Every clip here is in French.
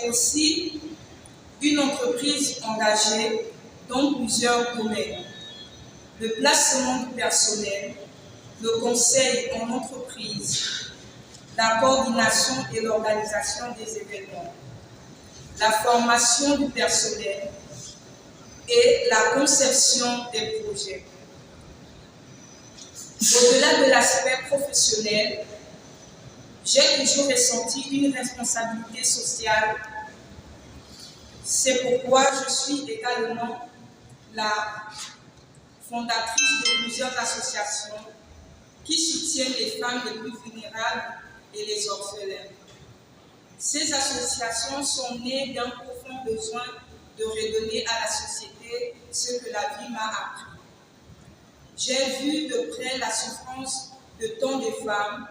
aussi une entreprise engagée dans plusieurs domaines. Le placement du personnel, le conseil en entreprise, la coordination et l'organisation des événements, la formation du personnel et la conception des projets. Au-delà de l'aspect professionnel, j'ai toujours ressenti une responsabilité sociale. C'est pourquoi je suis également la fondatrice de plusieurs associations qui soutiennent les femmes les plus vulnérables et les orphelins. Ces associations sont nées d'un profond besoin de redonner à la société ce que la vie m'a appris. J'ai vu de près la souffrance de tant de femmes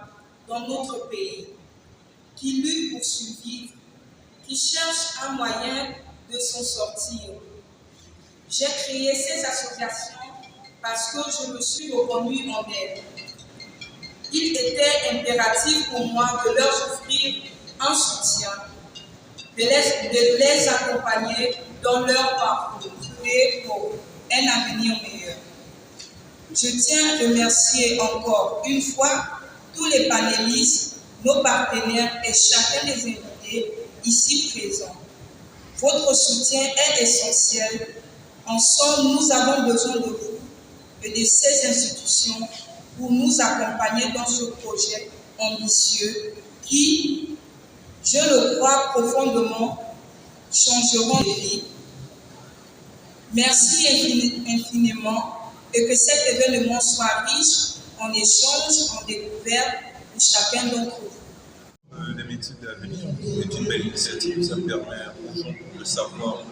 dans notre pays qui luttent pour survivre, qui cherchent un moyen de s'en sortir. J'ai créé ces associations parce que je me suis reconnue en elles. Il était impératif pour moi de leur offrir un soutien, de les accompagner dans leur parcours et pour un avenir meilleur. Je tiens à remercier encore une fois tous les panélistes, nos partenaires et chacun des invités ici présents. Votre soutien est essentiel. Ensemble, nous avons besoin de vous et de ces institutions pour nous accompagner dans ce projet ambitieux qui, je le crois profondément, changeront les vies. Merci infiniment et que cet événement soit riche en échanges, en découvertes pour chacun d'entre vous. Les métiers de l'avenir est une belle initiative. Ça permet aux gens de savoir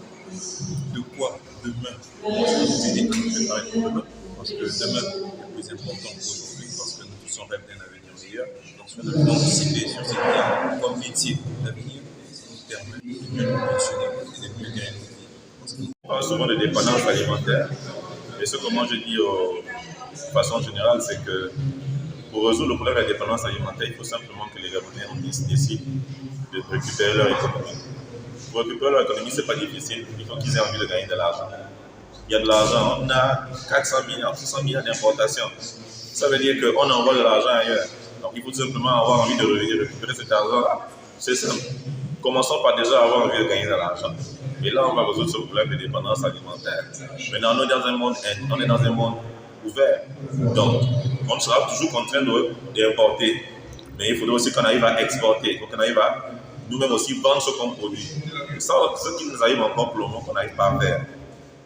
de quoi demain on va se préparer pour demain. Parce que demain est plus important qu'aujourd'hui, parce que nous tous on rêve d'un avenir meilleur. Donc, si on a d'anticiper sur ces termes comme métier d'avenir, ça nous permet de mieux nous positionner et de mieux gagner nos vies. On parle souvent de dépendance alimentaire, et ce que moi je dis de façon générale, c'est que pour résoudre le problème de la dépendance alimentaire, il faut simplement que les Gabonais décident de récupérer leur économie. Pour récupérer leur économie, ce n'est pas difficile, il faut qu'ils aient envie de gagner de l'argent. Il y a de l'argent, on a 400 milliards, 600 milliards d'importations. Ça veut dire qu'on envoie de l'argent ailleurs. Donc il faut simplement avoir envie de revenir récupérer cet argent-là. C'est simple. Commençons par déjà avoir envie de gagner de l'argent. Et là, on va résoudre ce problème de dépendance alimentaire. Maintenant, on est dans un monde ouvert. Donc, on sera toujours contraint d'importer. Mais il faudrait aussi qu'on arrive à exporter. Il faut qu'on arrive à nous-mêmes aussi vendre ce qu'on produit. Et ça, ce qui nous arrive encore pour le moment, qu'on n'arrive pas à faire.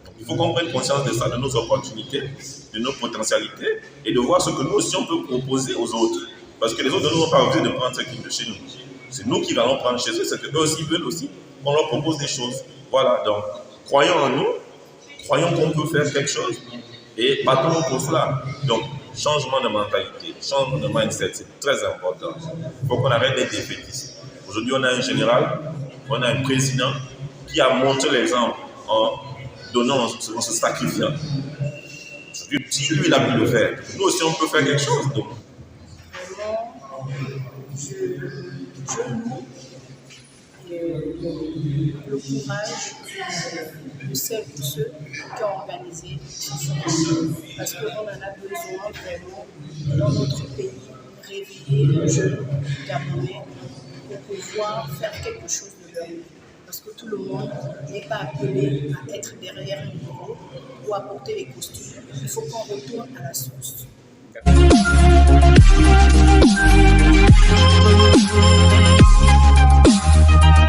Donc, il faut qu'on prenne conscience de ça, de nos opportunités, de nos potentialités, et de voir ce que nous aussi on peut proposer aux autres. Parce que les autres ne nous ont pas obligé de prendre ce qui est de chez nous. C'est nous qui allons prendre chez eux, c'est qu'eux aussi veulent aussi qu'on leur propose des choses. Voilà, donc, croyons en nous, croyons qu'on peut faire quelque chose, et battons pour cela. Donc, changement de mentalité, changement de mindset, c'est très important. Il faut qu'on arrête d'être défaitiste. Aujourd'hui, on a un général, on a un président qui a montré l'exemple en donnant, en se sacrifiant. Si lui, il a pu le faire, nous aussi, on peut faire quelque chose. Donc. Vraiment, je loue le courage de celles ou ceux qui ont organisé ce sommet. Parce qu'on en a besoin vraiment dans notre pays, réveiller les jeunes Gabonais pour pouvoir faire quelque chose de leur vie. Parce que tout le monde n'est pas appelé à être derrière un bureau ou à porter les costumes. Il faut qu'on retourne à la source.